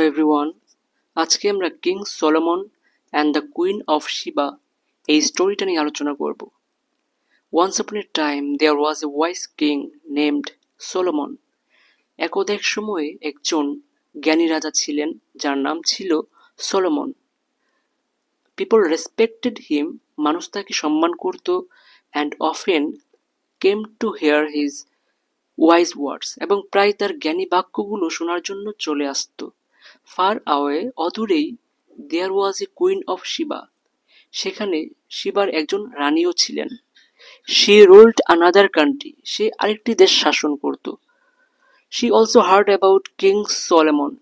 Hello everyone, আজকে আমরা king Solomon and the queen of Sheba এই স্টোরিটা নিয়ে আলোচনা করব। Once upon a time there was a wise king named Solomon. একদা এক সময়ে একজন জ্ঞানী রাজা ছিলেন যার নাম ছিল সলোমন। পিপল রেসপেক্টেড হিম, মানুষ তাকে সম্মান করত, and often came to hear his wise words, এবং প্রায় তার জ্ঞানী বাক্যগুলো শোনার জন্য চলে আসতো। ফার আওয়ে, অদূরেই, there was a queen of Sheba, সেখানে শিবার একজন রানীও ছিলেন। শি রুলড আনাদার কান্ট্রি, সে আরেকটি দেশ শাসন করত। She also heard about King Solomon,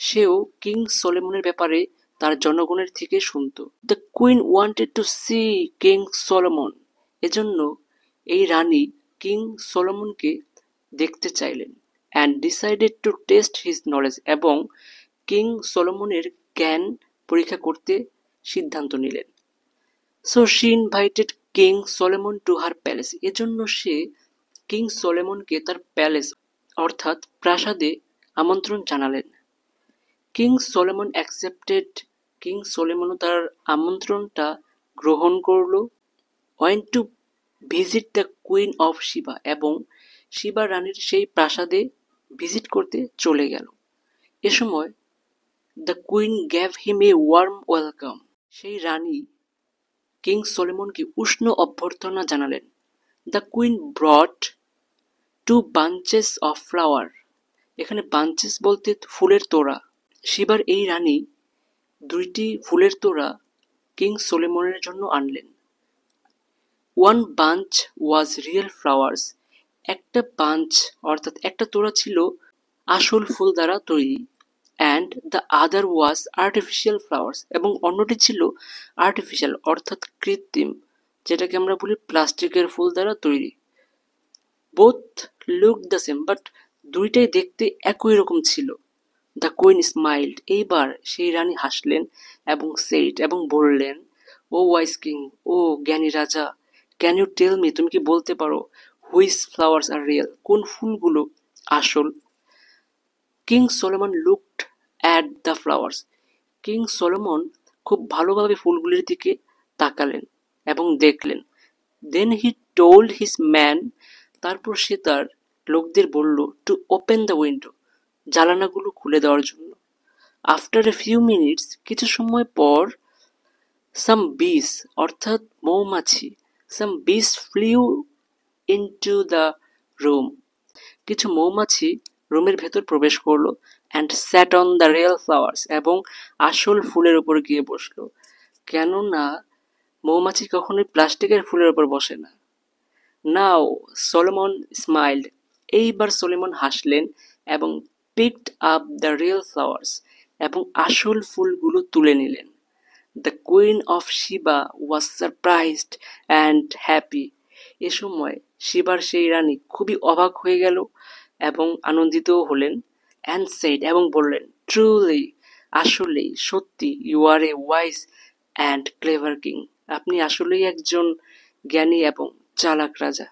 সেও কিং সলোমনের ব্যাপারে তার জনগণের থেকে শুনত। The queen wanted to see King Solomon, এজন্য এই রানী কিং সলোমনকে দেখতে চাইলেন। And decided to test his knowledge, এবং কিং সলোমনের জ্ঞান পরীক্ষা করতে সিদ্ধান্ত নিলেন। So she invited king Solomon to her palace, এজন্য সে কিং সলোমনকে তার প্যালেস অর্থাৎ প্রাসাদে আমন্ত্রণ জানালেন। কিং সলোমন অ্যাকসেপ্টেড, কিং সলোমনও তার আমন্ত্রণটা গ্রহণ করল। Went to visit the queen of Sheba, এবং শিবা রানীর সেই প্রাসাদে ভিজিট করতে চলে গেল। এ সময় the queen gave him A warm welcome, সেই রানী কিং সলোমনকে উষ্ণ অভ্যর্থনা জানালেন। দ্য কুইন ব্রট 2 বাঞ্চেস অফ ফ্লাওয়ার, এখানে বাঞ্চেস বলতে ফুলের তোড়া। শিবার এই রানী 2টি ফুলের তোড়া কিং সলোমনের জন্য আনলেন। 1 বাঞ্চ ওয়াজ রিয়েল ফ্লাওয়ার্স, একটা বাঞ্চ অর্থাৎ একটা তোড়া ছিল আসল ফুল দ্বারা তৈরি। And the other was artificial flowers, এবং অন্যটি ছিল আর্টিফিশিয়াল অর্থাৎ কৃত্রিম, যেটাকে আমরা বলি প্লাস্টিকের ফুল দ্বারা তৈরি। Both look the same, but দুইটাই দেখতে একই রকম ছিল। দ্য কুইন স্মাইল্ড, এইবার সেই রানী হাসলেন এবং সেইড, এবং বললেন, ও ওয়াইস কিং, ও জ্ঞানী রাজা, ক্যান ইউ টেল মি, তুমি কি বলতে পারো, হুইচ ফ্লাওয়ার্স আর রিয়েল, কোন ফুলগুলো আসল? King Solomon looked at the flowers, king Solomon খুব ভালোভাবে ফুলগুলির দিকে তাকালেন এবং দেখলেন। দেন হি টোল্ড হিজ ম্যান, তারপর সে তার লোকদের বলল, টু ওপেন দ্য উইন্ডো, জানালাগুলো খুলে দেওয়ার জন্য। আফটার এ ফিউ মিনিটস, কিছু সময় পর, সাম বিস অর্থাৎ মৌমাছি, সাম বিস ফ্লিউ ইনটু দ্য রুম, কিছু মৌমাছি রুমের ভেতর প্রবেশ করলো। And sat on the real flowers, এবং আসল ফুলের উপর গিয়ে বসলো, কেননা মৌমাছি কখনোই প্লাস্টিকের ফুলের উপর বসে না। নাও সলোমন স্মাইল্ড, এইবার সলোমন হাসলেন এবং picked up the real flowers, এবং আসল ফুলগুলো তুলে নিলেন। The queen of Sheba was surprised and happy, এ সময় শিবার সেই রানী খুবই অবাক হয়ে গেল এবং আনন্দিতও হলেন। অ্যান্ড সেইড, এবং বললেন, ট্রুলি, আসলেই, সত্যি, you are a wise and clever king, আপনি আসলেই একজন জ্ঞানী এবং চালাক রাজা।